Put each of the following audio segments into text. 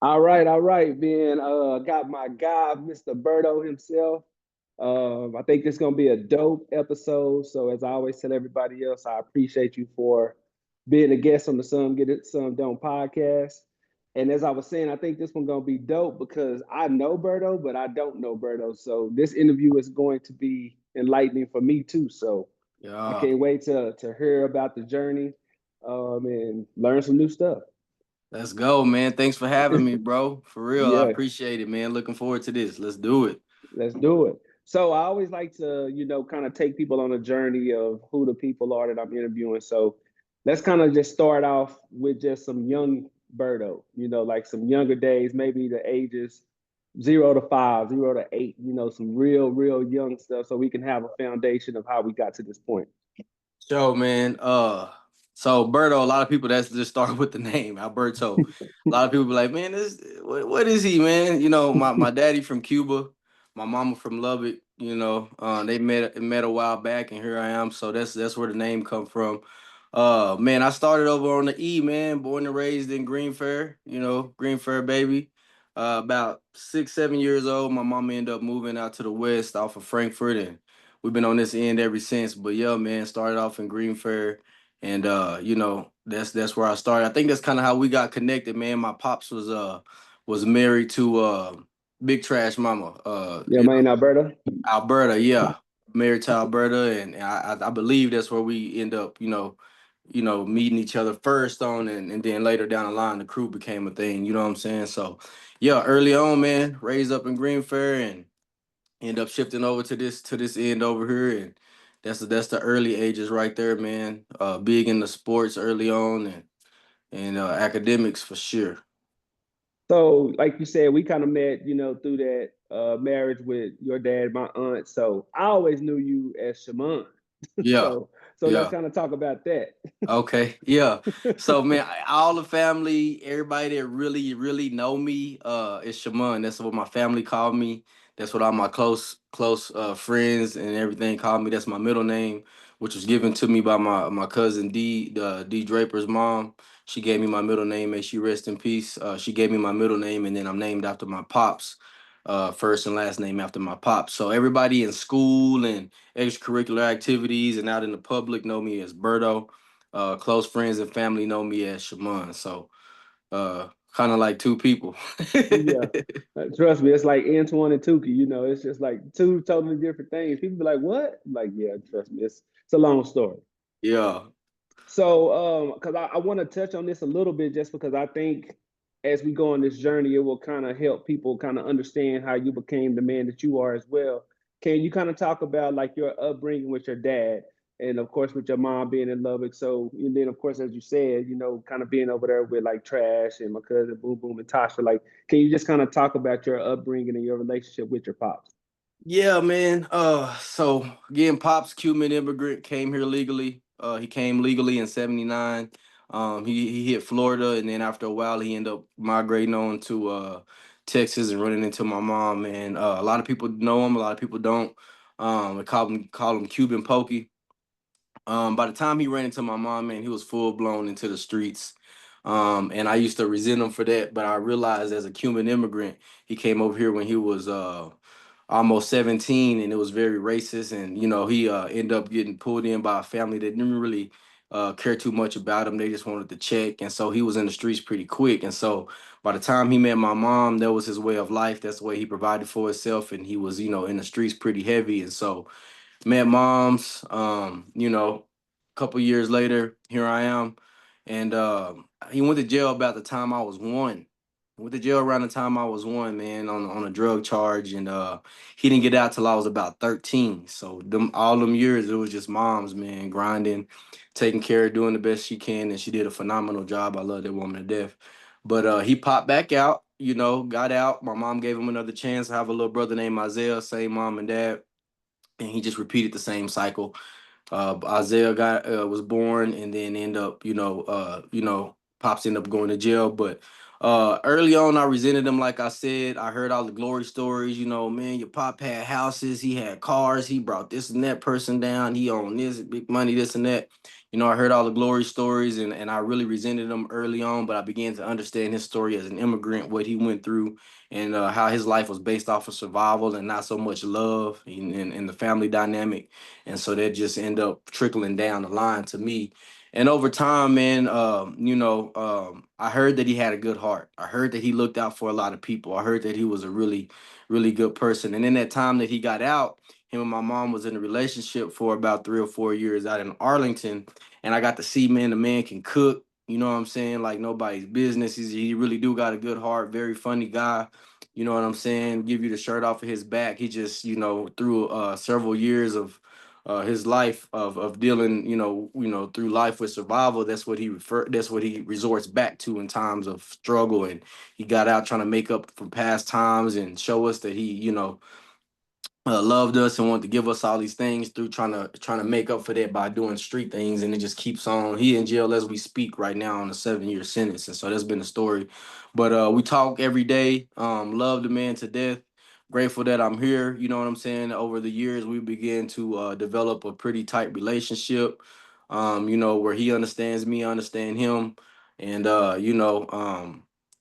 All right, man. Got my guy, Mr. Berto himself. I think this gonna be a dope episode. So as I always tell everybody else, I appreciate you for being a guest on the Some Get It Some Done podcast. And as I was saying, I think this one gonna be dope because I know Berto, but I don't know Berto. So this interview is going to be enlightening for me too. So I Yeah, can't wait to hear about the journey, and learn some new stuff. let's go, man. Thanks for having me, bro. For real, I Yeah. appreciate it, man. Looking forward to this. Let's do it. Let's do it. So I always like to, kind of take people on a journey of who the people are that I'm interviewing. So let's kind of just start off with just some young Berto, like some younger days, maybe the ages 0 to 5, 0 to 8, some real, real young stuff so we can have a foundation of how we got to this point. So, man, so Berto, a lot of people that's just start with the name Alberto. A lot of people be like, man, this what is he, man? My daddy from Cuba, my mama from Lubbock. They met a while back, and here I am. So that's where the name come from. Man, I started over on the E, man. Born and raised in Green Fair. Green Fair, baby. About 6, 7 years old, my mama ended up moving out to the west off of Frankfurt, and we've been on this end ever since. But yeah, man, started off in Green Fair, and that's where I started. I think that's kind of how we got connected, man. My pops was married to Big Trash Mama, Yeah, man, Alberta. Alberta, yeah, married to Alberta, and I believe that's where we end up, meeting each other first on, and then later down the line, the crew became a thing. You know what I'm saying? So, yeah, early on, man, raised up in Green Fair, and end up shifting over to this end over here, and that's the early ages right there, man. Big in the sports early on, and academics for sure. So, like you said, we kind of met, through that marriage with your dad, my aunt. So I always knew you as Shaman. Yeah, So let's yeah. kind of talk about that. Okay, yeah. So man, all the family, everybody that really, really know me, is Shaman. That's what my family called me. That's what all my close friends and everything called me. That's my middle name, which was given to me by my cousin D Draper's mom. She gave me my middle name. May she rest in peace. She gave me my middle name, and then I'm named after my pops. First and last name after my pops. So everybody in school and extracurricular activities and out in the public know me as Berto. Close friends and family know me as Shaman. So kind of like two people. Yeah. Trust me, it's like Antoine and Tuki, it's just like two totally different things. People be like, what? Like, yeah, trust me, it's a long story. Yeah. So, because I want to touch on this a little bit, just because I think as we go on this journey, it will kind of help people kind of understand how you became the man that you are as well. Can you kind of talk about like your upbringing with your dad, and of course with your mom being in Lubbock? So, and then of course, as you said, kind of being over there with like Trash and my cousin Boom Boom and Tasha. Like, can you just kind of talk about your upbringing and your relationship with your pops? Yeah, man. So again, Pops Cuban immigrant came here legally. He came legally in '79. He hit Florida, and then after a while, he ended up migrating on to Texas and running into my mom. And a lot of people know him, a lot of people don't. They call him Cuban Pokey. By the time he ran into my mom, man, he was full blown into the streets. And I used to resent him for that, but I realized as a Cuban immigrant, he came over here when he was almost 17, and it was very racist. And he ended up getting pulled in by a family that didn't really care too much about him. They just wanted to check, and so he was in the streets pretty quick. And so by the time he met my mom, that was his way of life. That's the way he provided for himself, and he was in the streets pretty heavy. And so met moms. A couple years later, here I am, and he went to jail about the time I was one. He went to jail around the time I was one, man, on a drug charge, and he didn't get out till I was about 13. So all them years, it was just moms, man, grinding, taking care, doing the best she can, and she did a phenomenal job. I love that woman to death. But he popped back out, got out. My mom gave him another chance. I have a little brother named Isaiah, same mom and dad, and he just repeated the same cycle. Isaiah got was born, and then end up, pops end up going to jail. But early on, I resented him. Like I said, I heard all the glory stories. Man, your pop had houses, he had cars, he brought this and that person down, he owned this big money, this and that. I heard all the glory stories, and I really resented him early on, but I began to understand his story as an immigrant, what he went through, and how his life was based off of survival and not so much love and the family dynamic. And so that just ended up trickling down the line to me. And over time, man, I heard that he had a good heart. I heard that he looked out for a lot of people. I heard that he was a really, really good person. And in that time that he got out, him and my mom was in a relationship for about 3 or 4 years out in Arlington, and I got to see, man, the man can cook. You know what I'm saying? Like nobody's business. He really do got a good heart. Very funny guy. You know what I'm saying? Give you the shirt off of his back. He just, through several years of his life of dealing, through life with survival. That's what he resorts back to in times of struggle. And he got out trying to make up for past times and show us that he, loved us and wanted to give us all these things through trying to make up for that by doing street things, and it just keeps on. He in jail as we speak right now on a 7 year sentence, and so that's been the story. But we talk every day. Love the man to death. Grateful that I'm here. You know what I'm saying. Over the years, we began to develop a pretty tight relationship. Where he understands me, I understand him, and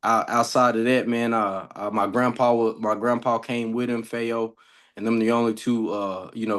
outside of that, man, my grandpa came with him, Feo, and them the only two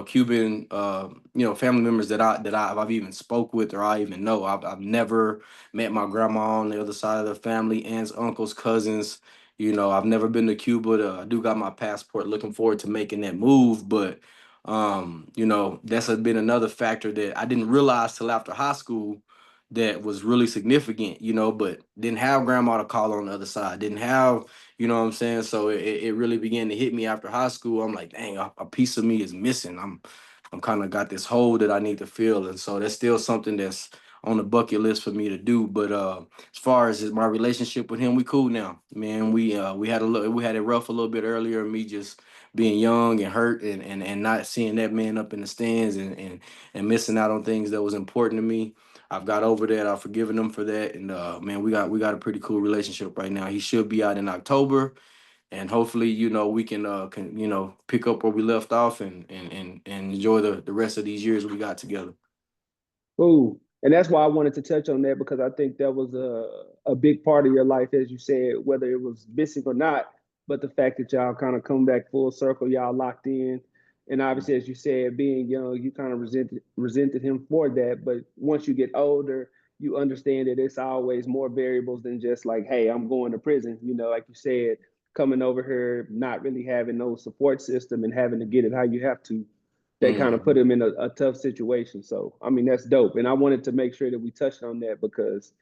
Cuban family members I've even spoke with or I even know. I've never met my grandma on the other side of the family, aunts, uncles, cousins. I've never been to Cuba. I do got my passport. Looking forward to making that move, but that's been another factor that I didn't realize till after high school that was really significant, but didn't have grandma to call on the other side, didn't have, you know what I'm saying? So it really began to hit me after high school. I'm like, dang, a piece of me is missing. I'm kind of got this hole that I need to fill. And so that's still something that's on the bucket list for me to do. But as far as my relationship with him, we cool now. Man, we had it rough a little bit earlier, me just being young and hurt and not seeing that man up in the stands and missing out on things that was important to me. I've got over that. I've forgiven him for that, and man, we got a pretty cool relationship right now. He should be out in October, and hopefully, we can pick up where we left off and enjoy the rest of these years we got together. Ooh, and that's why I wanted to touch on that because I think that was a big part of your life, as you said, whether it was missing or not. But the fact that y'all kind of come back full circle, y'all locked in, and obviously, as you said, being young, you kind of resented him for that. But once you get older, you understand that it's always more variables than just like, hey, I'm going to prison. Like you said, coming over here, not really having no support system and having to get it how you have to, that kind of Mhm. put him in a tough situation. So, I mean, that's dope. And I wanted to make sure that we touched on that because,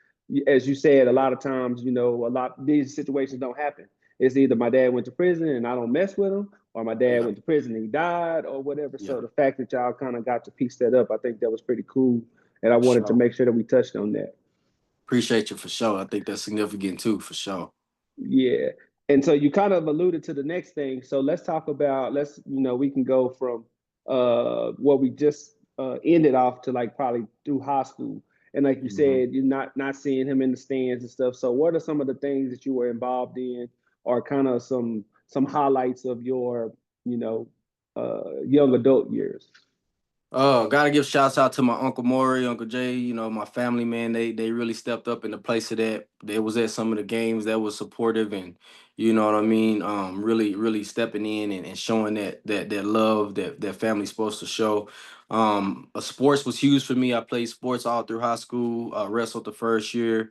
as you said, a lot of times, a lot these situations don't happen. It's either my dad went to prison and I don't mess with him, or my dad Yeah, went to prison and he died, or whatever. yeah, So the fact that y'all kind of got to piece that up, I think that was pretty cool. And I for wanted to sure. make sure that we touched on that. Appreciate you for sure. I think that's significant too, for sure. Yeah. And so you kind of alluded to the next thing. So let's talk about we can go from what we just ended off to like probably through high school. And like you Mhm. said, you're not seeing him in the stands and stuff. So what are some of the things that you were involved in or kind of some highlights of your, young adult years? Gotta give shouts out to my Uncle Maury, Uncle Jay, my family, man. They really stepped up in the place of that. They was at some of the games that was supportive and you know what I mean, really, really stepping in and showing that love that family's supposed to show. Sports was huge for me. I played sports all through high school, wrestled the first year,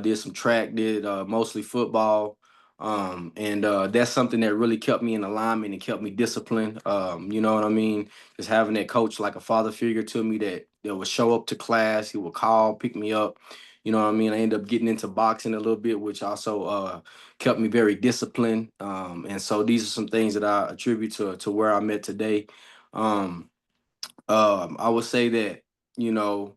did some track, did mostly football. And that's something that really kept me in alignment and kept me disciplined. You know what I mean? Just having that coach like a father figure to me that would show up to class, he would call, pick me up. You know what I mean? I ended up getting into boxing a little bit, which also kept me very disciplined. And so these are some things that I attribute to where I'm at today. Um, I would say that, you know,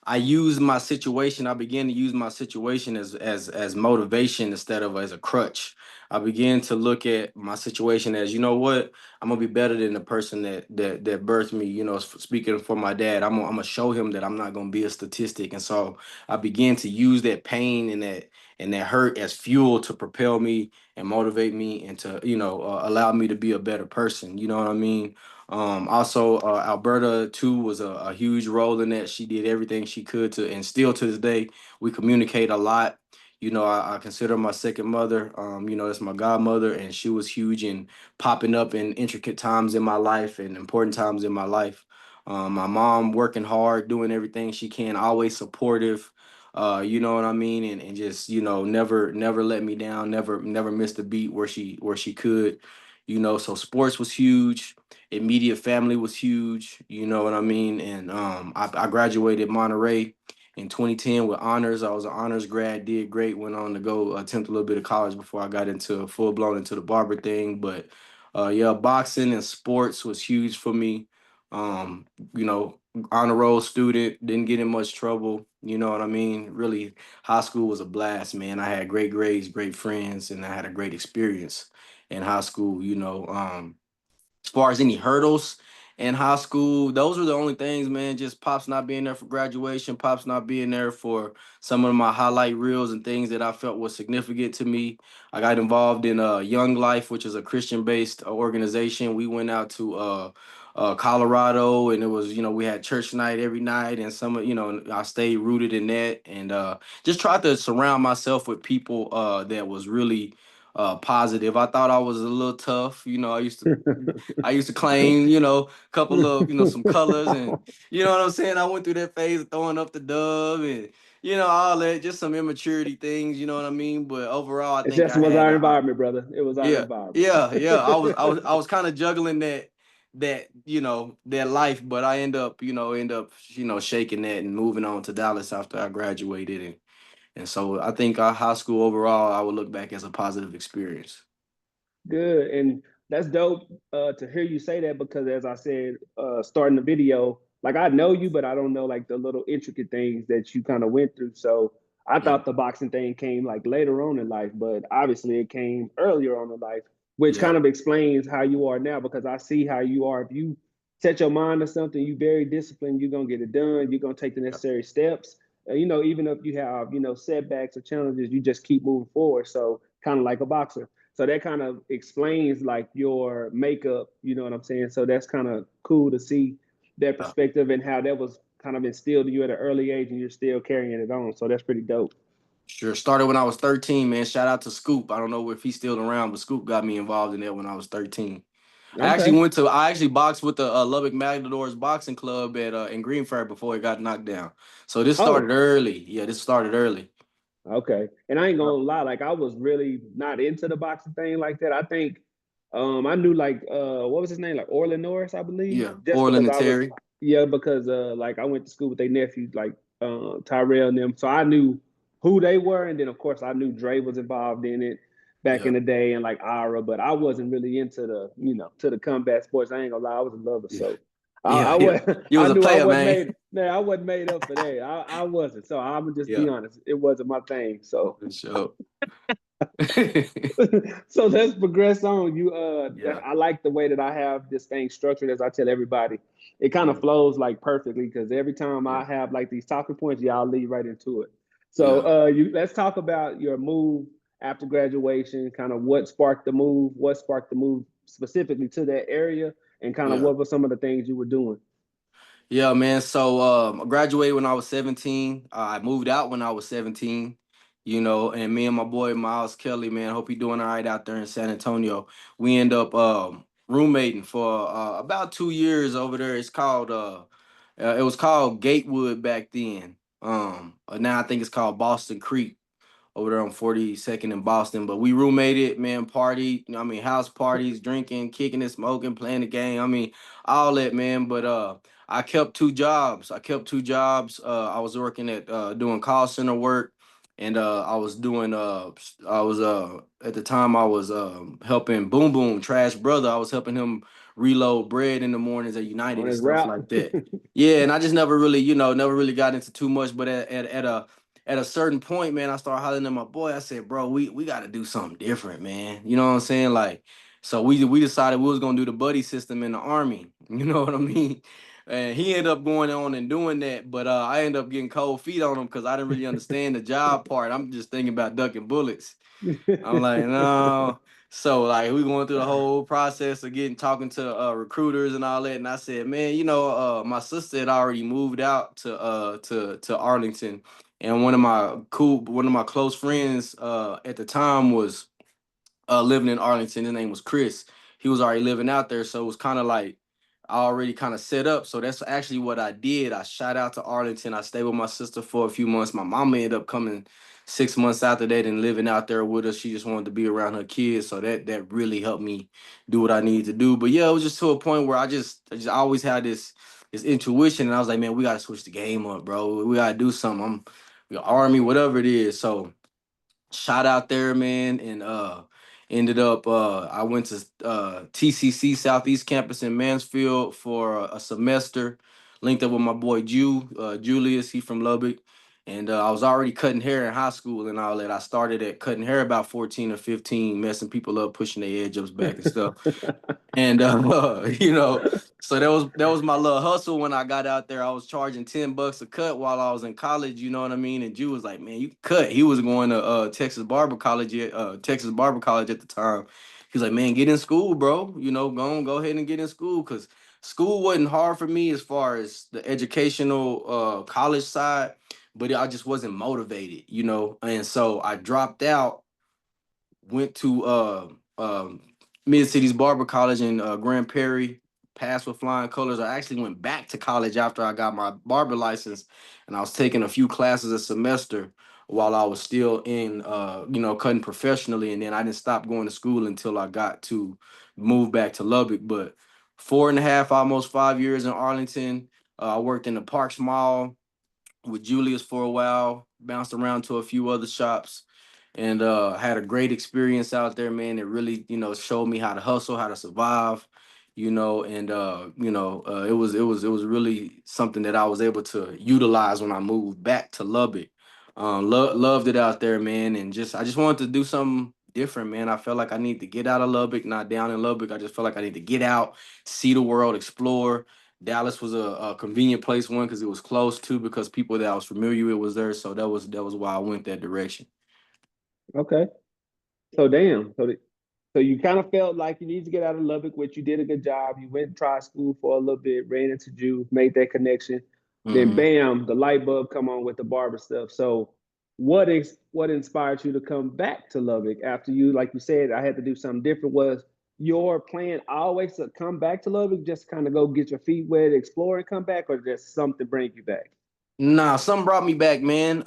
I use my situation. I began to use my situation as motivation instead of as a crutch. I began to look at my situation as, you know what, I'm gonna be better than the person that birthed me. Speaking for my dad, I'm gonna show him that I'm not gonna be a statistic. And so I began to use that pain and that hurt as fuel to propel me and motivate me and to allow me to be a better person. You know what I mean? Also, Alberta too was a huge role in that. She did everything she could to, and still to this day, we communicate a lot. I consider my second mother. That's my godmother, and she was huge in popping up in intricate times in my life and important times in my life. My mom working hard, doing everything she can, always supportive. You know what I mean, and just never let me down, never missed a beat where she could. So sports was huge, immediate family was huge, you know what I mean? And I graduated Monterey in 2010 with honors. I was an honors grad, did great, went on to go attempt a little bit of college before I got into full blown into the barber thing. But yeah, boxing and sports was huge for me. Um, you know, honor roll student, didn't get in much trouble. You know what I mean? Really, high school was a blast, man. I had great grades, great friends, and I had a great experience in high school. As far as any hurdles in high school, those were the only things, man. Just pops not being there for graduation, pops not being there for some of my highlight reels and things that I felt was significant to me. I got involved in Young Life, which is a Christian-based organization. We went out to Colorado, and it was, we had church night every night, and I stayed rooted in that, and just tried to surround myself with people that was really positive. I thought I was a little tough. I used to claim, a couple of, some colors, and you know what I'm saying? I went through that phase of throwing up the dove and, all that, just some immaturity things, you know what I mean? But overall, I It think just I was had our the, environment, brother. It was our yeah, environment. yeah, yeah. I was kind of juggling that life, but I end up shaking that and moving on to Dallas after I graduated. And so I think our high school overall, I would look back as a positive experience. Good. And that's dope to hear you say that because as I said, starting the video, like I know you, but I don't know like the little intricate things that you kind of went through. So I Yeah, thought the boxing thing came like later on in life, but obviously it came earlier on in life, which yeah, kind of explains how you are now because I see how you are. If you set your mind to something, you very disciplined, you're gonna get it done, you're gonna take the yeah, necessary steps. Even if you have, setbacks or challenges, you just keep moving forward. So kind of like a boxer. So that kind of explains like your makeup, you know what I'm saying? So that's kind of cool to see that yeah. perspective and how that was kind of instilled in you at an early age and you're still carrying it on. So that's pretty dope. Sure. Started when I was 13, man. Shout out to Scoop. I don't know if he's still around, but Scoop got me involved in that when I was 13. Okay. I actually boxed with the Lubbock Matadors Boxing Club at in Green Fair before it got knocked down. So this started Oh, early. Yeah, this started early. okay. And I ain't Yep. gonna lie, like I was really not into the boxing thing like that. I think I knew like what was his name? Like Orland Norris, I believe. Yeah, Just Orland because and I was Terry. yeah, because like I went to school with their nephews, like Tyrell and them. So I knew who they were, and then of course I knew Dre was involved in it back Yeah, in the day and like Ira, but I wasn't really into to the combat sports. I ain't gonna lie, I was a lover. yeah, So yeah, I yeah. was You I was a knew I player, wasn't man. made man, I wasn't made up for that. I wasn't. So I'm gonna just be Yeah, honest. It wasn't my thing. So for sure. so let's progress on. Yeah, I like the way that I have this thing structured as I tell everybody. It kind yeah, of flows like perfectly because every time yeah, I have like these talking points, y'all lead right into it. So yeah, you let's talk about your move after graduation, kind of what sparked the move specifically to that area, and kind of yeah. what were some of the things you were doing. Yeah, man. So I graduated when I was 17. I moved out when I was 17, and me and my boy Miles Kelly, man, hope he doing all right out there in San Antonio. We end up roommating for about 2 years over there. It was called Gatewood back then. Now I think it's called Boston Creek over there on 42nd in Boston. But we roommated, man, party, house parties, drinking, kicking it, smoking, playing the game. All that, man. But I kept two jobs. I was working at doing call center work. And I was at the time I was helping Boom Boom Trash Brother. I was helping him reload bread in the mornings at United On and his stuff route. like that. Yeah, and I just never really got into too much. But at a certain point, man, I started hollering at my boy. I said, bro, we got to do something different, man. You know what I'm saying? Like, so we decided we was gonna do the buddy system in the army. You know what I mean? And he ended up going on and doing that, but I ended up getting cold feet on him because I didn't really understand the job part. I'm just thinking about ducking bullets. I'm like, no. So like we going through the whole process of getting talking to recruiters and all that, and I said, man, my sister had already moved out to Arlington, and one of my close friends at the time was living in Arlington. His name was Chris. He was already living out there, so it was kind of like already kind of set up. So that's actually what I did. I shot out to Arlington. I stayed with my sister for a few months. My mom ended up coming 6 months after that and living out there with us. She just wanted to be around her kids, so that really helped me do what I needed to do. But yeah, it was just to a point where I just always had this intuition, and I was like, man, we gotta switch the game up, bro. We gotta do something. We Army, whatever it is. So shot out there, man, and ended up I went to TCC Southeast Campus in Mansfield for a semester. Linked up with my boy Julius. He from Lubbock. And I was already cutting hair in high school and all that. I started at cutting hair about 14 or 15, messing people up, pushing their edge ups back and stuff. And so that was my little hustle when I got out there. I was charging $10 a cut while I was in college, you know what I mean? And Jew was like, man, you cut. He was going to Texas Barber College at the time. He was like, man, get in school, bro. Go ahead and get in school. Cause school wasn't hard for me as far as the educational college side, but I just wasn't motivated. And so I dropped out, went to Mid Cities Barber College in Grand Prairie, passed with flying colors. I actually went back to college after I got my barber license, and I was taking a few classes a semester while I was still in, cutting professionally. And then I didn't stop going to school until I got to move back to Lubbock. But 4.5, almost 5 years in Arlington. I worked in the Parks Mall with Julius for a while, bounced around to a few other shops, and had a great experience out there, man. It really, showed me how to hustle, how to survive, and it was really something that I was able to utilize when I moved back to Lubbock. Loved it out there, man, and I just wanted to do something different, man. I felt like I need to get out of Lubbock, not down in Lubbock. I just felt like I need to get out, see the world, explore. Dallas was a convenient place, one, because it was close, two, because people that I was familiar with was there. So that was why I went that direction. Okay. So damn. So you kind of felt like you needed to get out of Lubbock, which you did a good job. You went and tried school for a little bit, ran into Jew, made that connection. Then Hmm. bam, the light bulb come on with the barber stuff. So what inspired you to come back to Lubbock after you, like you said, I had to do something different? Was your plan always to come back to Lubbock, just kind of go get your feet wet, explore and come back, or just something bring you back? Nah, something brought me back, man.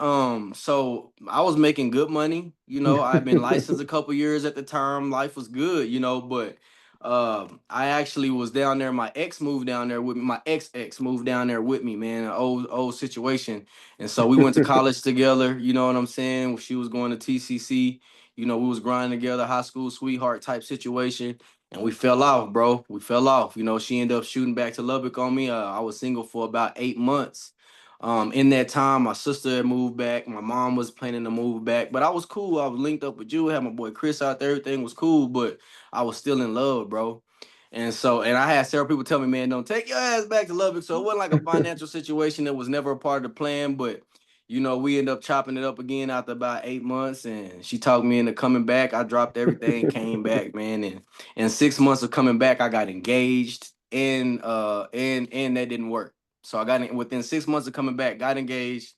So I was making good money. I'd been licensed a couple years at the time. Life was good, but I actually was down there. My ex moved down there with me. My ex moved down there with me, man. An old situation. And so we went to college together. You know what I'm saying? She was going to TCC. We was grinding together, high school sweetheart type situation. And we fell off, bro. We fell off. She ended up shooting back to Lubbock on me. I was single for about 8 months. In that time, my sister had moved back. My mom was planning to move back, but I was cool. I was linked up with you. Had my boy Chris out there. Everything was cool, but I was still in love, bro. And I had several people tell me, man, don't take your ass back to Lubbock. So it wasn't like a financial situation that was never a part of the plan, but we ended up chopping it up again after about 8 months, and she talked me into coming back. I dropped everything, came back, man, and in 6 months of coming back, I got engaged, and that didn't work. So I got within 6 months of coming back, got engaged,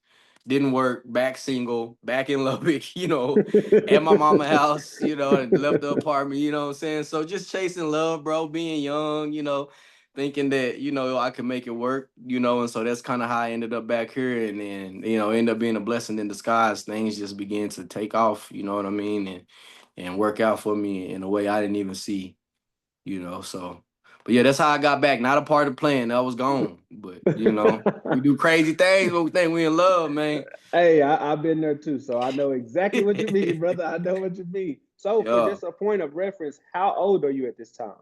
didn't work, back single, back in Lubbock, at my mama house, and left the apartment, you know what I'm saying? So just chasing love, bro, being young, thinking that, I could make it work, and so that's kind of how I ended up back here. And then, ended up being a blessing in disguise. Things just began to take off, you know what I mean? And work out for me in a way I didn't even see, so. But yeah, that's how I got back. Not a part of the plan. I was gone. But we do crazy things when we think we in love, man. Hey, I've been there too, so I know exactly what you mean, brother. I know what you mean. So, for Yeah. just a point of reference, how old are you at this time?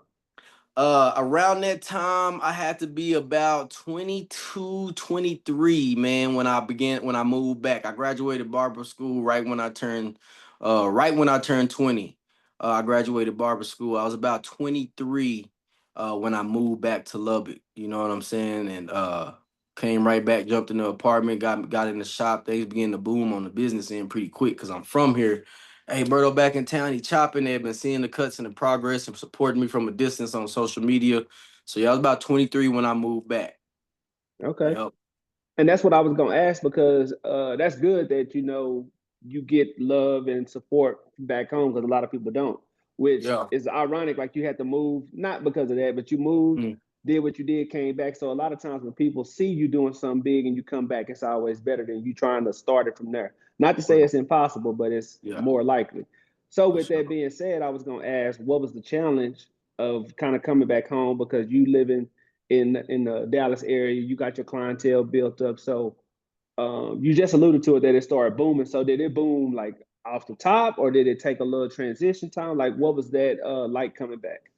Around that time, I had to be about 22, 23, man, when I moved back. I graduated barber school right when I turned 20. I graduated barber school. I was about 23 when I moved back to Lubbock. You know what I'm saying? And came right back, jumped in the apartment, got in the shop. Things began to boom on the business end pretty quick because I'm from here. Hey, Berto back in town. He chopping. They've been seeing the cuts and the progress and supporting me from a distance on social media. So yeah, I was about 23 when I moved back. Okay. Yep. And that's what I was gonna ask because that's good that you get love and support back home because a lot of people don't, which Yeah. is ironic. Like you had to move not because of that, but you moved, Mm, did what you did, came back. So a lot of times when people see you doing something big and you come back, it's always better than you trying to start it from there. Not to say right. it's impossible, but it's Yeah, more likely. So for with that sure. being said, I was gonna ask, what was the challenge of kind of coming back home because you living in the Dallas area. You got your clientele built up. So you just alluded to it that it started booming. So did it boom like off the top, or did it take a little transition time? Like what was that like coming back?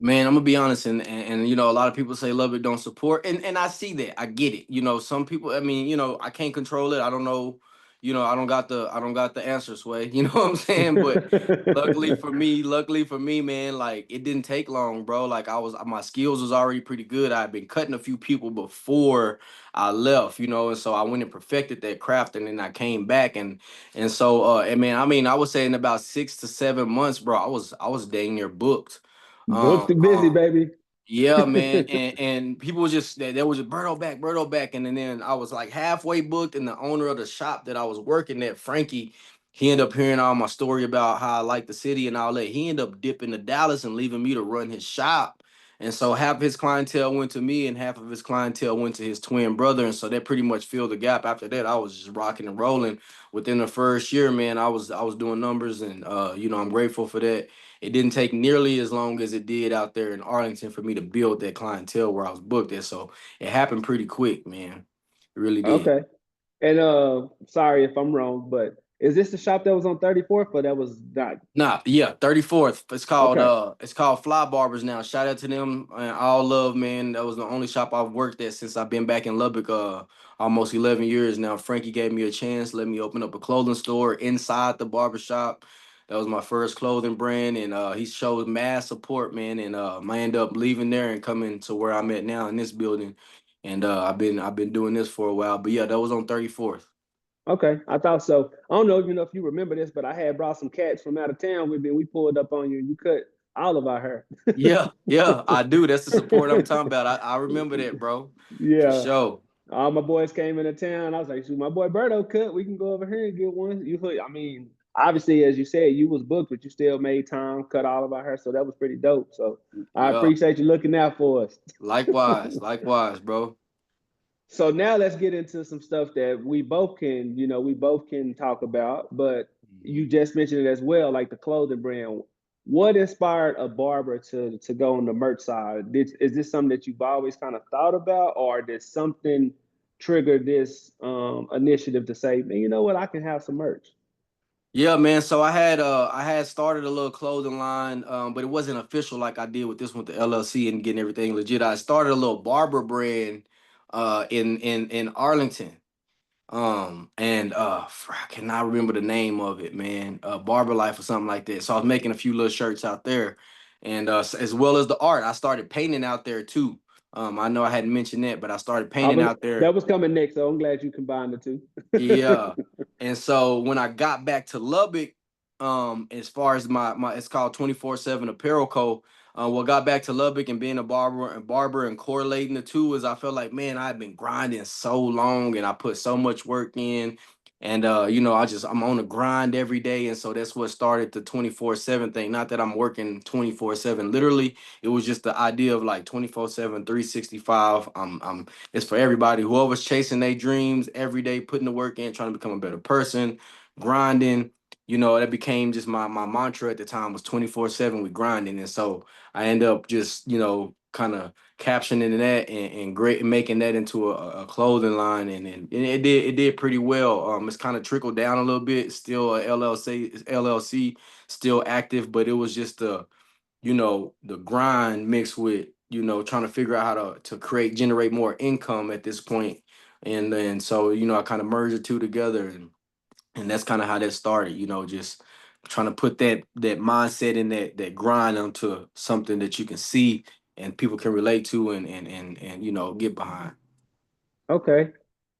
Man, I'm gonna be honest, and a lot of people say Lubbock don't support, and I see that, I get it. Some people, I mean, I can't control it. I don't know, I don't got the answer, Sway. You know what I'm saying? But luckily for me, man, like it didn't take long, bro. Like my skills was already pretty good. I had been cutting a few people before I left, and so I went and perfected that craft, and then I came back, and so, and man, I mean, I would say in about 6 to 7 months, bro, I was dang near booked. Booked and busy, Um, baby. yeah, man, and people was just there was a Berto back, and then I was like halfway booked, and the owner of the shop that I was working at, Frankie, he ended up hearing all my story about how I like the city and all that. He ended up dipping to Dallas and leaving me to run his shop, and so half of his clientele went to me, and half of his clientele went to his twin brother, and so that pretty much filled the gap. After that, I was just rocking and rolling. Within the first year, man, I was doing numbers, and I'm grateful for that. It didn't take nearly as long as it did out there in Arlington for me to build that clientele where I was booked at. So it happened pretty quick, man. It really did. Okay. And sorry if I'm wrong, but is this the shop that was on 34th or that was not? Nah, yeah, 34th. Okay. It's called Fly Barbers now. Shout out to them and all love, man. That was the only shop I've worked at since I've been back in Lubbock almost 11 years now. Frankie gave me a chance, let me open up a clothing store inside the barber shop. That was my first clothing brand, and he showed mad support, man. And I ended up leaving there and coming to where I'm at now in this building. And I've been doing this for a while. But yeah, that was on 34th. Okay, I thought so. I don't know if you remember this, but I had brought some cats from out of town with me. We pulled up on you and you cut all of our hair. Yeah, yeah, I do. That's the support I'm talking about. I remember that, bro. For Yeah. sure. All my boys came into town. I was like, shoot, my boy Berto cut. We can go over here and get one. I mean, obviously, as you said, you was booked, but you still made time, cut all of our hair. So that was pretty dope. So I Yeah. appreciate you looking out for us. Likewise, bro. So now let's get into some stuff that we both can talk about, but you Mhm. just mentioned it as well, like the clothing brand. What inspired a barber to go on the merch side? Is this something that you've always kind of thought about, or did something trigger this initiative to say, man, you know what, I can have some merch? Yeah, man. So I had started a little clothing line, but it wasn't official like I did with this one, the LLC and getting everything legit. I started a little barber brand in Arlington. And I cannot remember the name of it, man. Barber Life or something like that. So I was making a few little shirts out there, and as well as the art, I started painting out there too. I know I hadn't mentioned that, but I started I painting was out there. That was coming next, so I'm glad you combined the two. Yeah. And so when I got back to Lubbock, as far as my it's called 24/7 Apparel Co. What got back to Lubbock and being a barber and correlating the two is I felt like, man, I've been grinding so long and I put so much work in. And I'm on the grind every day. And so that's what started the 24/7 thing. Not that I'm working 24/7 literally. It was just the idea of like 24/7, 365. It's for everybody. Whoever's chasing their dreams every day, putting the work in, trying to become a better person, grinding. That became just my mantra at the time was 24/7 with grinding. And so I end up just, kind of captioning that and great making that into a clothing line and it did pretty well. It's kind of trickled down a little bit, still a LLC still active, but it was just the grind mixed with trying to figure out how to generate more income at this point. And then so I kind of merged the two together, and that's kind of how that started, just trying to put that mindset and that grind onto something that you can see and people can relate to and get behind. Okay.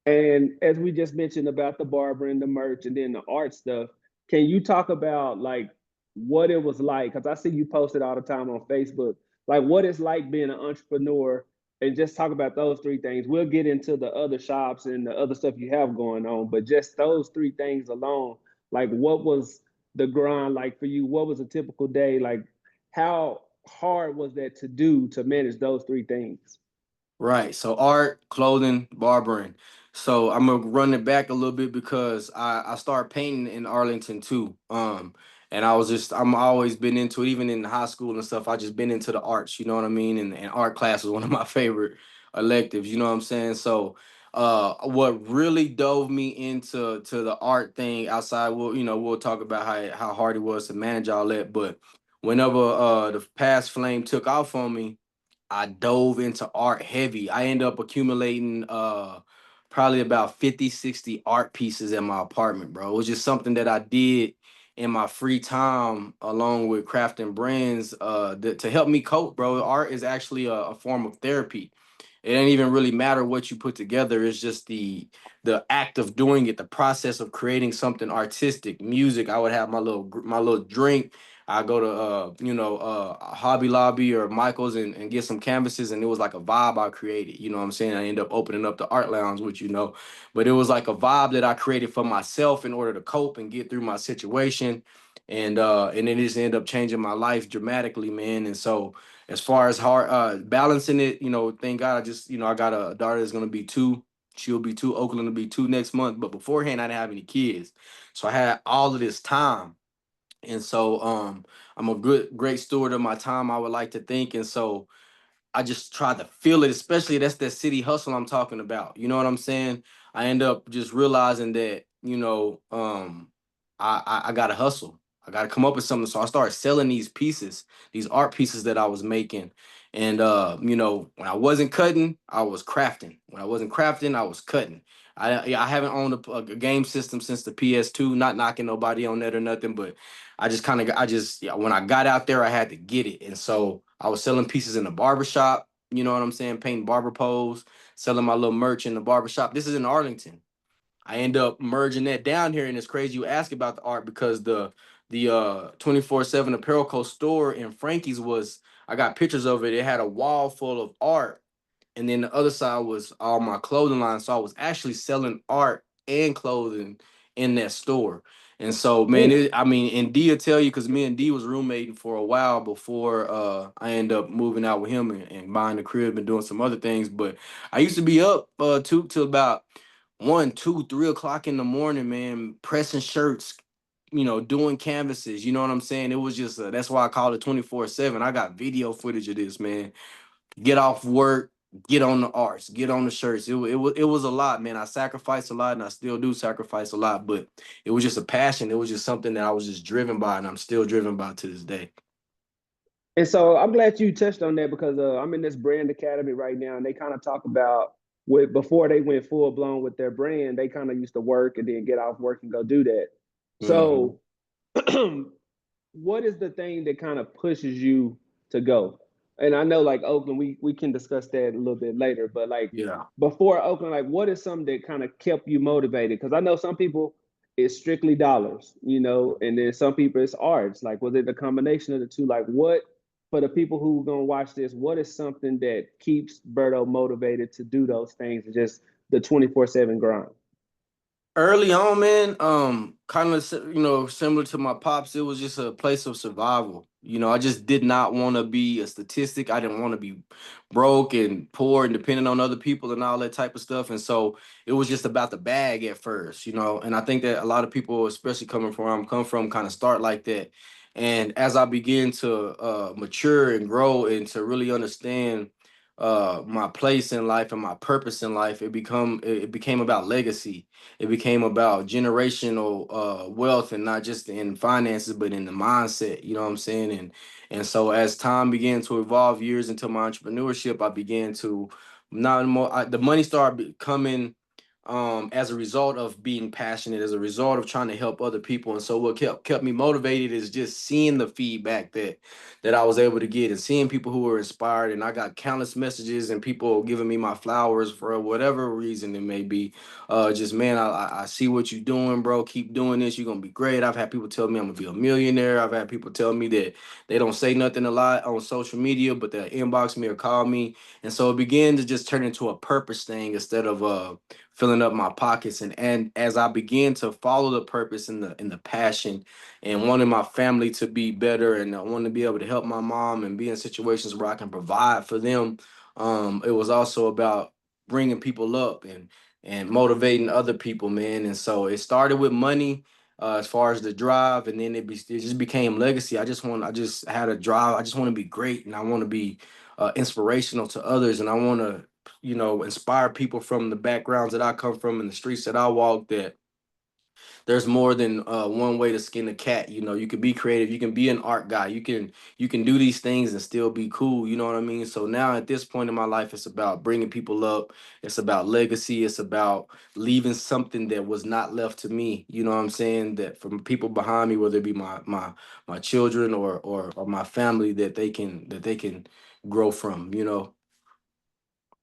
And as we just mentioned about the barber and the merch and then the art stuff, Can you talk about like what it was like? Because I see you post it all the time on Facebook. Like what it's like being an entrepreneur, and just talk about those three things. We'll get into the other shops and the other stuff you have going on, but just those three things alone. Like what was the grind like for you? What was a typical day like? How hard was that to do to manage those three things? Right. So art, clothing, barbering. So I'm gonna run it back a little bit because I started painting in Arlington too. And I'm always been into it, even in high school and stuff. I just been into the arts, you know what I mean? And art class was one of my favorite electives, you know what I'm saying? So what really dove me into the art thing outside, we'll talk about how hard it was to manage all that. But whenever the past flame took off on me, I dove into art heavy. I ended up accumulating probably about 50, 60 art pieces in my apartment, bro. It was just something that I did in my free time along with crafting brands to help me cope, bro. Art is actually a form of therapy. It ain't even really matter what you put together. It's just the act of doing it, the process of creating something artistic. Music, I would have my little drink. I go to Hobby Lobby or Michael's and get some canvases, and it was like a vibe I created. You know what I'm saying? I ended up opening up the art lounge, which but it was like a vibe that I created for myself in order to cope and get through my situation. And it just ended up changing my life dramatically, man. And so as far as hard balancing it, thank God I got a daughter that's gonna be 2. She'll be 2. Oakland will be 2 next month. But beforehand, I didn't have any kids, so I had all of this time. And so I'm a great steward of my time, I would like to think. And so I just tried to feel it, especially that's that city hustle I'm talking about. You know what I'm saying? I end up just realizing that, I gotta hustle. I gotta come up with something. So I started selling these pieces, these art pieces that I was making. And when I wasn't cutting, I was crafting. When I wasn't crafting, I was cutting. I haven't owned a game system since the PS2, not knocking nobody on that or nothing, but yeah, when I got out there, I had to get it. And so I was selling pieces in the barber shop, you know what I'm saying? Painting barber poles, selling my little merch in the barber shop. This is in Arlington. I end up merging that down here, and it's crazy you ask about the art because the 24/7 Apparel Co store in Frankie's was, I got pictures of it. It had a wall full of art, and then the other side was all my clothing line. So I was actually selling art and clothing in that store. And so, man, Ooh. I mean, and D will tell you because me and D was roommating for a while before I ended up moving out with him and buying the crib and doing some other things. But I used to be up two till about 1, 2, 3 o'clock in the morning, man, pressing shirts, doing canvases. You know what I'm saying? It was just that's why I call it 24/7. I got video footage of this, man. Get off work, get on the arts, get on the shirts. It was a lot, man. I sacrificed a lot, and I still do sacrifice a lot. But it was just a passion. It was just something that I was just driven by, and I'm still driven by to this day. And so I'm glad you touched on that because I'm in this brand academy right now, and they kind of talk about with before they went full blown with their brand, they kind of used to work and then get off work and go do that. Hmm. So, what is the thing that kind of pushes you to go? And I know like Oakland, we can discuss that a little bit later, but like Yeah. before Oakland, like what is something that kind of kept you motivated? Because I know some people it's strictly dollars, and then some people it's arts. Like was it the combination of the two? Like what for the people who gonna watch this, what is something that keeps Berto motivated to do those things and just the 24/7 grind? Early on, man, kind of similar to my pops, it was just a place of survival. I just did not want to be a statistic. I didn't want to be broke and poor and dependent on other people and all that type of stuff. And so it was just about the bag at first. And I think that a lot of people, especially coming from where I'm come from, kind of start like that. And as I begin to mature and grow and to really understand my place in life and my purpose in life, it became about legacy. It became about generational wealth, and not just in finances but in the mindset, you know what I'm saying? And so as time began to evolve, years into my entrepreneurship, I began to not more the money started coming as a result of being passionate, as a result of trying to help other people. And so what kept me motivated is just seeing the feedback that I was able to get, and seeing people who were inspired. And I got countless messages and people giving me my flowers for whatever reason it may be. Just man, I see what you're doing, bro. Keep doing this. You're gonna be great. I've had people tell me I'm gonna be a millionaire. I've had people tell me that they don't say nothing a lot on social media, but they'll inbox me or call me. And so it began to just turn into a purpose thing instead of filling up my pockets. And as I began to follow the purpose and the passion, and wanting my family to be better, and I wanted to be able to help my mom and be in situations where I can provide for them, it was also about bringing people up and motivating other people, man. And so it started with money, as far as the drive, and then it just became legacy. I just had a drive. I just want to be great, and I want to be inspirational to others, and I want to, inspire people from the backgrounds that I come from and the streets that I walk, that there's more than one way to skin a cat. You can be creative, you can be an art guy, you can do these things and still be cool. You know what I mean? So now at this point in my life, it's about bringing people up. It's about legacy. It's about leaving something that was not left to me. You know what I'm saying? That from people behind me, whether it be my children or my family, that they can grow from.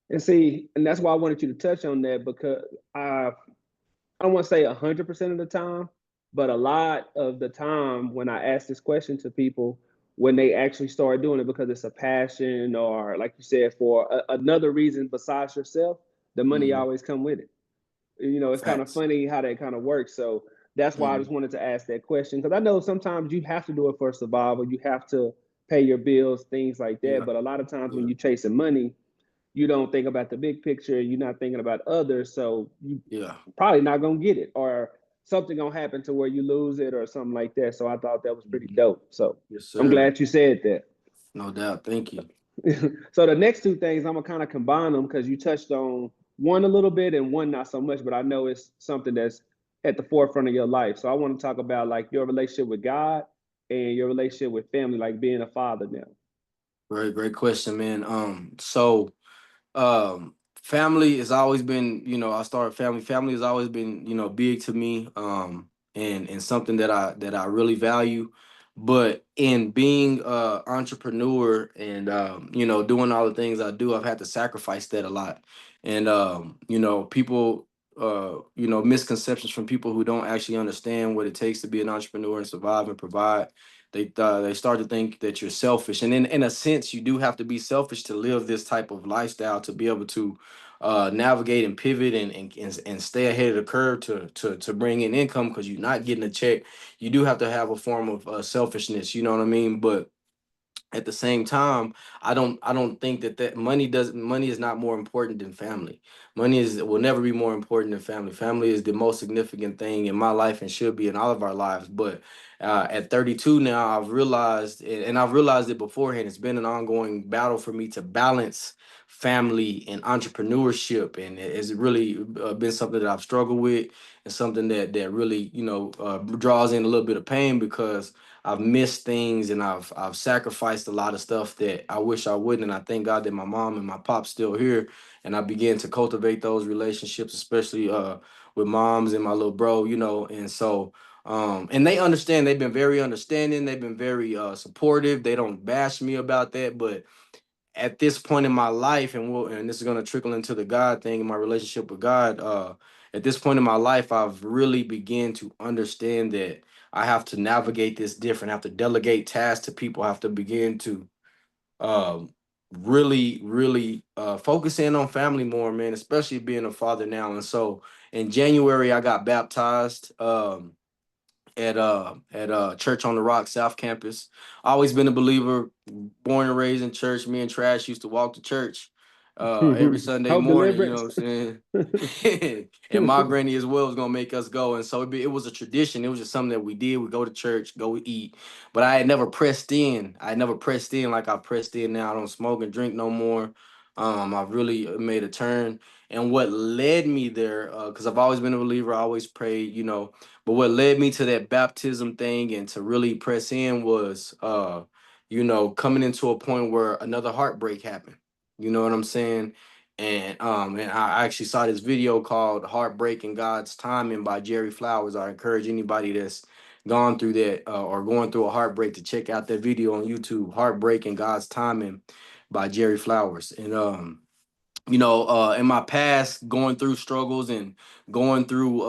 And see, and that's why I wanted you to touch on that because I I don't want to say 100% of the time, but a lot of the time when I ask this question to people, when they actually start doing it because it's a passion or, like you said, for another reason besides yourself, the money hmm always come with it. It's kind of Facts. funny how that kind of works. So that's why I hmm just wanted to ask that question because I know sometimes you have to do it for survival. You have to pay your bills, things like that. Yeah. But a lot of times when Yeah. you're chasing money, you don't think about the big picture. You're not thinking about others. So you Yeah. probably not gonna get it, or something gonna happen to where you lose it, or something like that. So I thought that was pretty hmm dope. So Yes, I'm sir. glad you said that. No doubt. Thank you. So the next two things I'm gonna kind of combine them because you touched on one a little bit and one not so much, but I know it's something that's at the forefront of your life. So I want to talk about like your relationship with God and your relationship with family, like being a father now. Great, great question, man. So family has always been, I started family has always been, big to me, and something that I really value. But in being entrepreneur and doing all the things I do, I've had to sacrifice that a lot. And people, misconceptions from people who don't actually understand what it takes to be an entrepreneur and survive and provide. They start to think that you're selfish, and in a sense, you do have to be selfish to live this type of lifestyle, to be able to navigate and pivot and stay ahead of the curve to bring in income, because you're not getting a check. You do have to have a form of selfishness. You know what I mean? But at the same time, I don't think that money is not more important than family. Money is will never be more important than family. Family is the most significant thing in my life and should be in all of our lives. But at 32 now, I've realized, and I've realized it beforehand, it's been an ongoing battle for me to balance family and entrepreneurship, and it's really been something that I've struggled with, and something that really draws in a little bit of pain, because I've missed things, and I've sacrificed a lot of stuff that I wish I wouldn't. And I thank God that my mom and my pop's still here, and I began to cultivate those relationships, especially with moms and my little bro, And so and they understand. They've been very understanding. They've been very supportive. They don't bash me about that. But at this point in my life, and this is going to trickle into the God thing in my relationship with God. At this point in my life, I've really began to understand that I have to navigate this different. I have to delegate tasks to people. I have to begin to um, really focus in on family more, man. Especially being a father now. And so in January, I got baptized. At Church on the Rock South Campus. Always been a believer, born and raised in church. Me and Trash used to walk to church every Sunday Hope morning, you know deliverance. what I'm saying? And my granny as well was gonna make us go. And so it was a tradition. It was just something that we did. We go to church, go eat. But I had never pressed in. I had never pressed in like I pressed in now. I don't smoke and drink no more. I've really made a turn. And what led me there, because I've always been a believer, I always prayed, but what led me to that baptism thing and to really press in was, coming into a point where another heartbreak happened. You know what I'm saying? And I actually saw this video called "Heartbreak and God's Timing" by Jerry Flowers. I encourage anybody that's gone through that or going through a heartbreak to check out that video on YouTube. "Heartbreak and God's Timing" by Jerry Flowers. And in my past, going through struggles and going through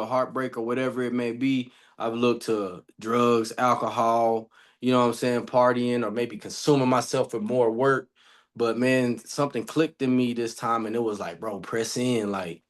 heartbreak or whatever it may be, I've looked to drugs, alcohol, you know what I'm saying, partying, or maybe consuming myself with more work. But man, something clicked in me this time, and it was like, bro, press in, like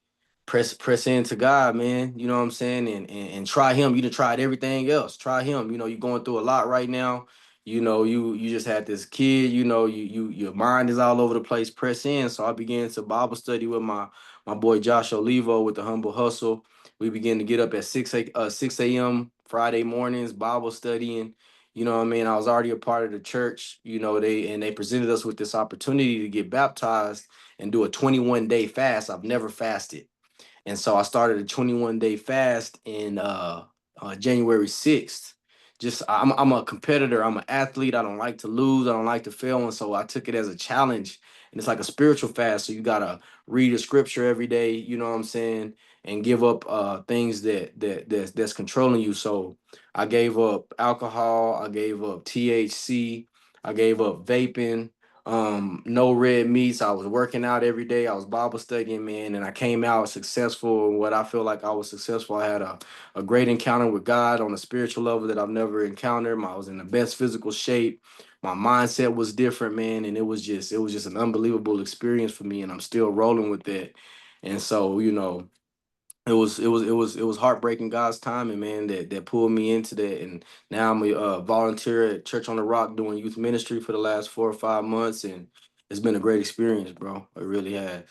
press into God, man. You know what I'm saying? And try him. You done tried everything else. Try him. You're going through a lot right now. You just had this kid, your mind is all over the place. Press in. So I began to Bible study with my boy Josh Olivo with the Humble Hustle. We began to get up at 6 a.m. Friday mornings, Bible studying. You know what I mean? I was already a part of the church. They presented us with this opportunity to get baptized and do a 21-day fast. I've never fasted. And so I started a 21-day fast in January 6th. Just I'm a competitor. I'm an athlete. I don't like to lose. I don't like to fail. And so I took it as a challenge. And it's like a spiritual fast. So you gotta read a scripture every day, you know what I'm saying, and give up things that's controlling you. So I gave up alcohol, I gave up THC, I gave up vaping, no red meats. I was working out every day. I was Bible studying, man, and I came out successful in what I feel like I was successful. I had a great encounter with God on a spiritual level that I've never encountered. I was in the best physical shape. My mindset was different, man, and it was just an unbelievable experience for me, and I'm still rolling with that. And so, it was heartbreaking God's timing, man, that pulled me into that. And now I'm a volunteer at Church on the Rock doing youth ministry for the last 4 or 5 months, and it's been a great experience, bro. It really has.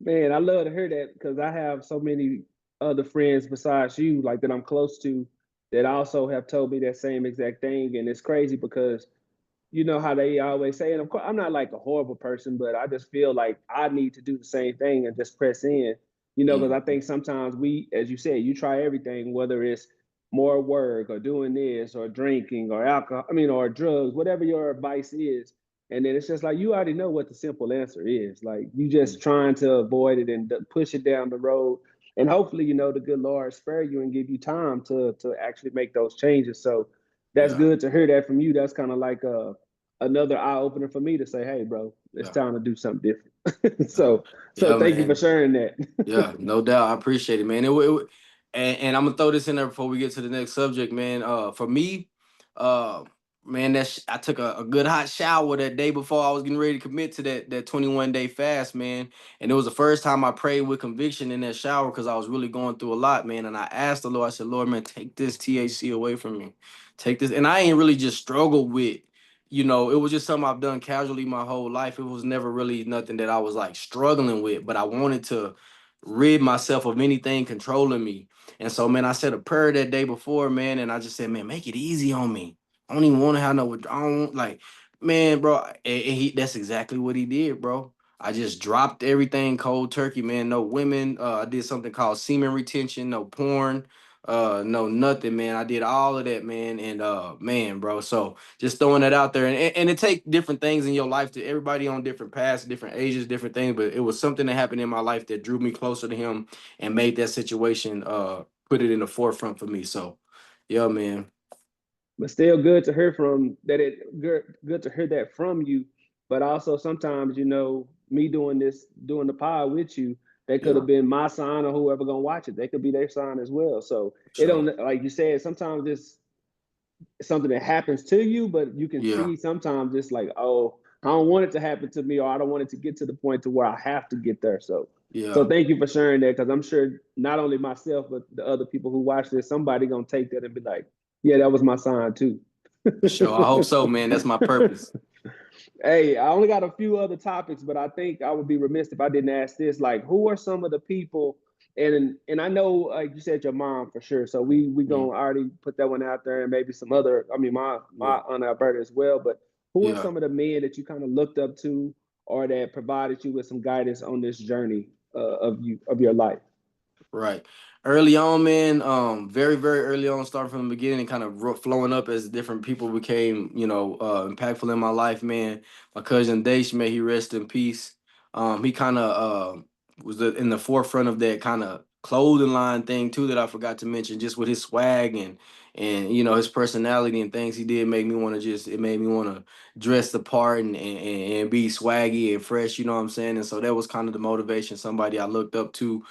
Man, I love to hear that because I have so many other friends besides you, like that I'm close to, that also have told me that same exact thing. And it's crazy because you know how they always say, and of course, I'm not like a horrible person, but I just feel like I need to do the same thing and just press in, because I Mm, think sometimes we, as you said, you try everything, whether it's more work or doing this or drinking or alcohol, or drugs, whatever your advice is. And then it's just like you already know what the simple answer is. Like you mm, just trying to avoid it and push it down the road. And hopefully, the good Lord spare you and give you time to actually make those changes. So that's yeah, good to hear that from you. That's kind of like another eye opener for me to say, hey, bro, it's yeah, time to do something different. yeah, so yeah, thank you for man. sharing that. Yeah, no doubt. I appreciate it, man. And I'm gonna throw this in there before we get to the next subject, man. For me, uh, man, I took a good hot shower that day before I was getting ready to commit to that 21-day fast, man. And it was the first time I prayed with conviction in that shower because I was really going through a lot, man. And I asked the Lord, I said, Lord, man, take this THC away from me, take this. And I ain't really just struggled with. It was just something I've done casually my whole life. It was never really nothing that I was like struggling with, but I wanted to rid myself of anything controlling me. And so, man, I said a prayer that day before, man, and I just said, man, make it easy on me. I don't even want to have no I don't like, man, bro. That's exactly what he did, bro. I just dropped everything cold turkey, man. No women. I did something called semen retention, no porn, no nothing, man. I did all of that, man. And man, bro. So just throwing that out there, and it take different things in your life to everybody on different paths, different ages, different things. But it was something that happened in my life that drew me closer to him and made that situation put it in the forefront for me. So yeah, man. But still good to hear from that. Good to hear that from you. But also sometimes, me doing the pod with you, they could Yeah, have been my sign or whoever gonna watch it. They could be their sign as well. So it sure. don't, like you said, sometimes it's something that happens to you, but you can Yeah, see sometimes it's like, oh, I don't want it to happen to me, or I don't want it to get to the point to where I have to get there. So yeah, thank you for sharing that because I'm sure not only myself but the other people who watch this, somebody gonna take that and be like, yeah, that was my sign too. for sure. I hope so, man. That's my purpose. Hey, I only got a few other topics, but I think I would be remiss if I didn't ask this. Like, who are some of the people? And I know, like you said, your mom for sure. So we Mhm. gonna already put that one out there, and maybe some other. I mean, my Yeah, aunt Alberta as well. But who are yeah. some of the men that you kind of looked up to, or that provided you with some guidance on this journey of your life? Right. Early on, man, very, very early on, starting from the beginning and kind of flowing up as different people became, impactful in my life, man. My cousin Dash, may he rest in peace. He kind of was in the forefront of that kind of clothing line thing too that I forgot to mention. Just with his swag and you know his personality and things he did make me want to just it made me want to dress the part and be swaggy and fresh. You know what I'm saying? And so that was kind of the motivation. Somebody I looked up to,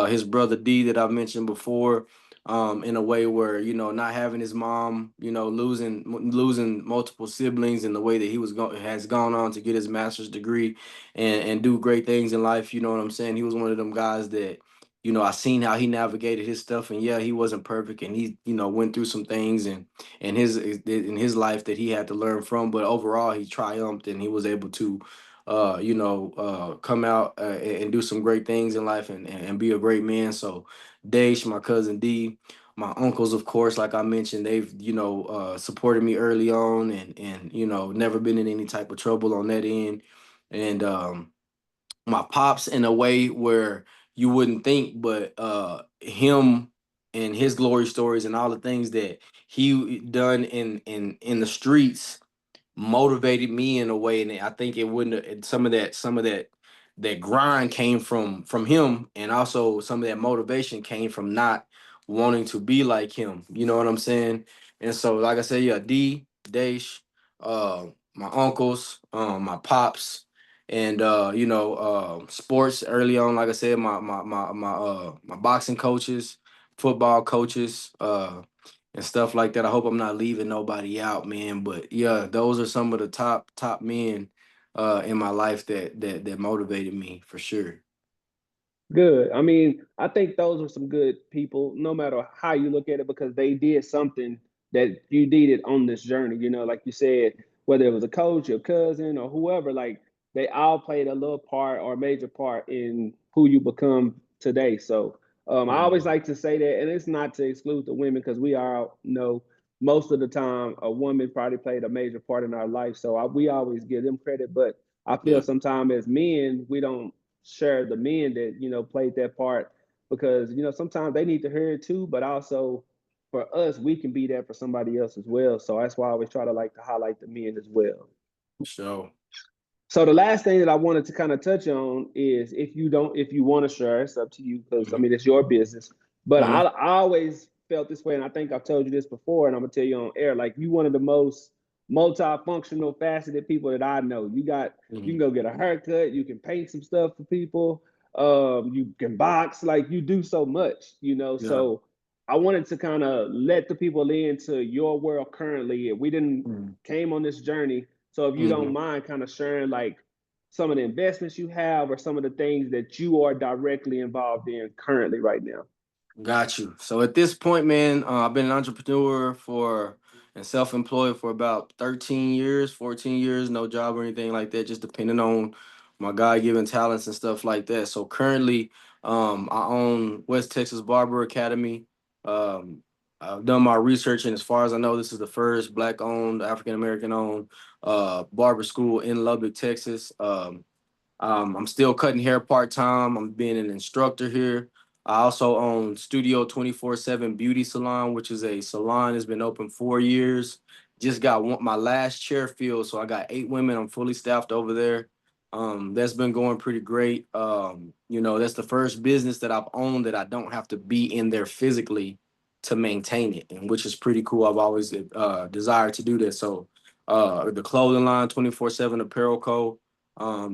his brother D that I've mentioned before. In a way where you know not having his mom, you know, losing multiple siblings, and the way that he has gone on to get his master's degree and do great things in life. You know what I'm saying? He was one of them guys that, you know, I seen how he navigated his stuff, and yeah, he wasn't perfect, and he, you know, went through some things and in his life that he had to learn from. But overall, he triumphed, and he was able to, come out and do some great things in life and be a great man. So, Dash, my cousin D, my uncles, of course, like I mentioned, they've supported me early on, and you know never been in any type of trouble on that end, and my pops in a way where you wouldn't think, but him and his glory stories and all the things that he done in the streets motivated me in a way, and I think it wouldn't some of that grind came from him, and also some of that motivation came from not wanting to be like him. You know what I'm saying? And so, like I said, yeah, D, Dash, my uncles, my pops, and sports early on. Like I said, my boxing coaches, football coaches, and stuff like that. I hope I'm not leaving nobody out, man. But yeah, those are some of the top men in my life that motivated me for sure. Good. I mean, I think those are some good people, no matter how you look at it, because they did something that you needed on this journey. You know, like you said, whether it was a coach, your cousin, or whoever, like they all played a little part or a major part in who you become today. So I always Mhm. like to say that, and it's not to exclude the women because we all know most of the time a woman probably played a major part in our life. So we always give them credit, but I feel Yeah, sometimes as men, we don't share the men that played that part because sometimes they need to hear it too, but also for us we can be there for somebody else as well. So that's why I always try to like to highlight the men as well. so So the last thing that I wanted to kind of touch on is if you want to share, it's up to you because I mhm, mean it's your business. But I, mhm, I always felt this way, and I think I've told you this before, and I'm gonna tell you on air. Like you one of the most multifunctional, faceted people that I know. You can mhm. go get a haircut, you can paint some stuff for people, you can box, like you do so much. Yeah, So I wanted to kind of let the people into your world currently. If we didn't mhm, came on this journey, so if you don't mhm. mind kind of sharing like some of the investments you have or some of the things that you are directly involved in currently right now. Got you. So at this point, man, I've been an entrepreneur for and self-employed for about 13 years, 14 years, no job or anything like that, just depending on my God-given talents and stuff like that. So currently, I own West Texas Barber Academy. Um, I've done my research, and as far as I know, this is the first Black-owned, African-American-owned barber school in Lubbock, Texas. I'm still cutting hair part time. I'm being an instructor here. I also own Studio 24/7 Beauty Salon, which is a salon that's been open 4 years. Just got my last chair filled, so I got 8 women. I'm fully staffed over there. That's been going pretty great. That's the first business that I've owned that I don't have to be in there physically to maintain it, and which is pretty cool. I've always desired to do this. So, the clothing line, 24/7 Apparel Co.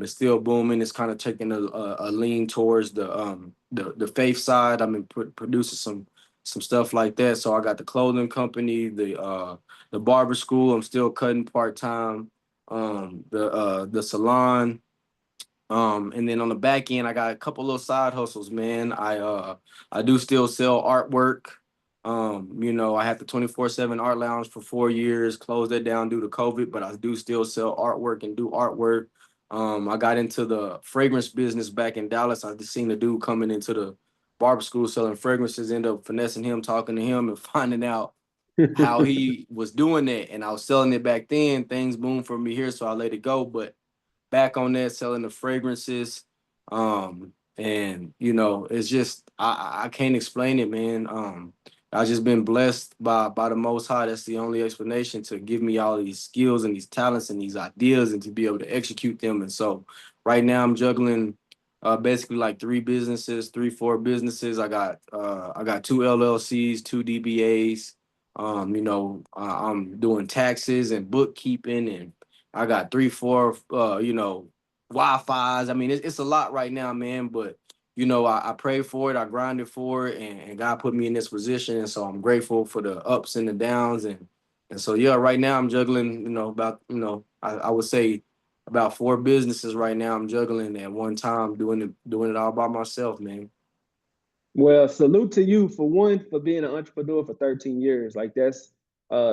It's still booming. It's kind of taking a lean towards the faith side. I've been producing some stuff like that. So I got the clothing company, the barber school. I'm still cutting part time. The salon. And then on the back end, I got a couple little side hustles, man. I do still sell artwork. I had the 24/7 art lounge for 4 years, closed that down due to COVID, but I do still sell artwork and do artwork. I got into the fragrance business back in Dallas. I just seen the dude coming into the barber school selling fragrances, end up finessing him, talking to him, and finding out how he was doing that. And I was selling it back then. Things boomed for me here, so I let it go. But back on that, selling the fragrances. And it's just I can't explain it, man. I've just been blessed by the Most High. That's the only explanation to give me all these skills and these talents and these ideas and to be able to execute them. And so right now I'm juggling basically like three businesses, three, four businesses. I got two LLCs, two DBAs. I'm doing taxes and bookkeeping, and I got three, four Wi-Fi's. I mean, it's a lot right now, man, but I prayed for it, I grinded for it, and God put me in this position. And so I'm grateful for the ups and the downs. And so, yeah, right now I'm juggling, about, I would say about four businesses right now. I'm juggling at one time, doing it all by myself, man. Well, salute to you for one for being an entrepreneur for 13 years. Like that's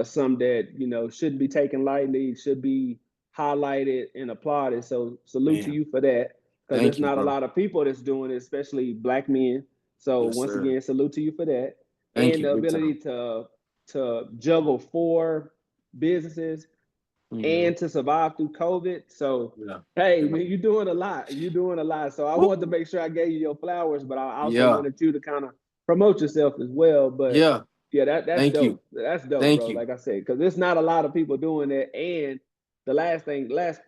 something that shouldn't be taken lightly, should be highlighted and applauded. So salute to Man, you for that, because there's thank you, not a bro. lot of people that's doing it, especially black men. So Yes, once sir. again, salute to you for that, Thank and you, the big time. ability to juggle four businesses Hmm. and to survive through COVID. So, Yeah. hey, Yeah. man, you're doing a lot. You're doing a lot. So I wanted to Woo. make sure I gave you your flowers, but I also Yeah. wanted you to kind of promote yourself as well. But Yeah. yeah, that's Thank you. dope. That's dope, Thank bro. you. Like I said, because there's not a lot of people doing that. And the last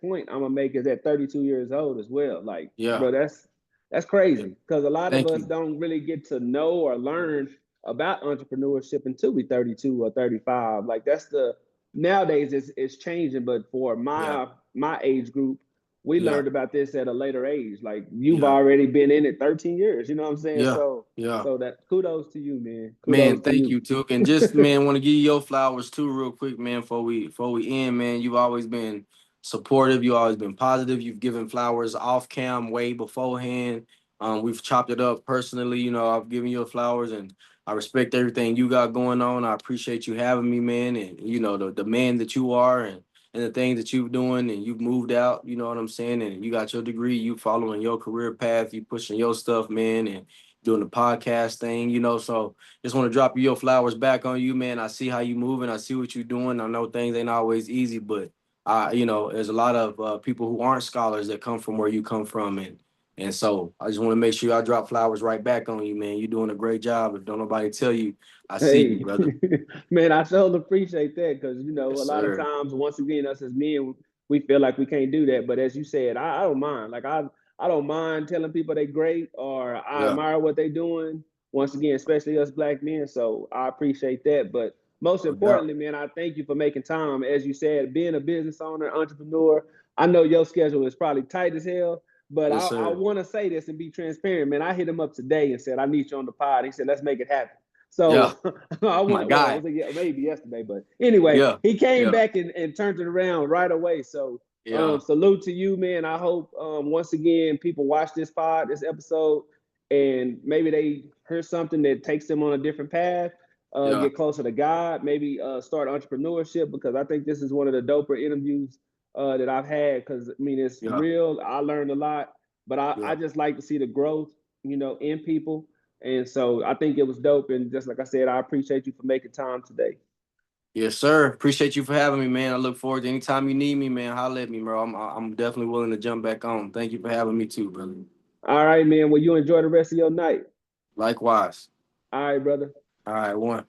point I'm gonna make is at 32 years old as well. Like, Yeah. bro, that's Yeah. crazy because a lot of Thank us you. don't really get to know or learn about entrepreneurship until we 32 or 35. Like that's the nowadays it's changing, but for Yeah. my age group, we Yeah. learned about this at a later age. Like you've Yeah. already been in it 13 years. You know what I'm saying? Yeah. So Yeah. so that kudos to you, man. Man, Kudos to thank you. you, Took. And just, man, want to give you your flowers too, real quick, man. Before we end, man. You've always been supportive. You always been positive. You've given flowers off cam way beforehand. We've chopped it up personally. I've given you flowers, and I respect everything you got going on. I appreciate you having me, man. And the man that you are, and the things that you've doing, and you've moved out. You know what I'm saying? And you got your degree. You following your career path. You pushing your stuff, man, and doing the podcast thing. So just want to drop your flowers back on you, man. I see how you moving. I see what you're doing. I know things ain't always easy, but there's a lot of people who aren't scholars that come from where you come from, and so I just want to make sure I drop flowers right back on you, man. You're doing a great job. If don't nobody tell you, I see you, Hey, brother. man, I so appreciate that because a Yes, lot of sir. times, once again, us as men, we feel like we can't do that. But as you said, I don't mind. Like I don't mind telling people they great or I Yeah, admire what they doing. Once again, especially us black men. So I appreciate that. But most no doubt. importantly, man, I thank you for making time. As you said, being a business owner, entrepreneur, I know your schedule is probably tight as hell. But Yes, I sir. want to say this and be transparent, man. I hit him up today and said I need you on the pod. He said let's make it happen. Yeah, So I my want, well, guy. was it maybe yesterday, but anyway, Yeah, he came yeah, back and turned it around right away. So yeah, salute to you, man. I hope once again people watch this episode, and maybe they hear something that takes them on a different path, yeah, get closer to God, maybe start entrepreneurship because I think this is one of the doper interviews that I've had because I mean it's yeah, real. I learned a lot, but I yeah. just like to see the growth, in people. And so I think it was dope. And just like I said, I appreciate you for making time today. Yes, sir. Appreciate you for having me, man. I look forward to anytime you need me, man. Holler at me, bro. I'm definitely willing to jump back on. Thank you for having me too, brother. All right, man. Well, you enjoy the rest of your night. Likewise. All right, brother. All right, one.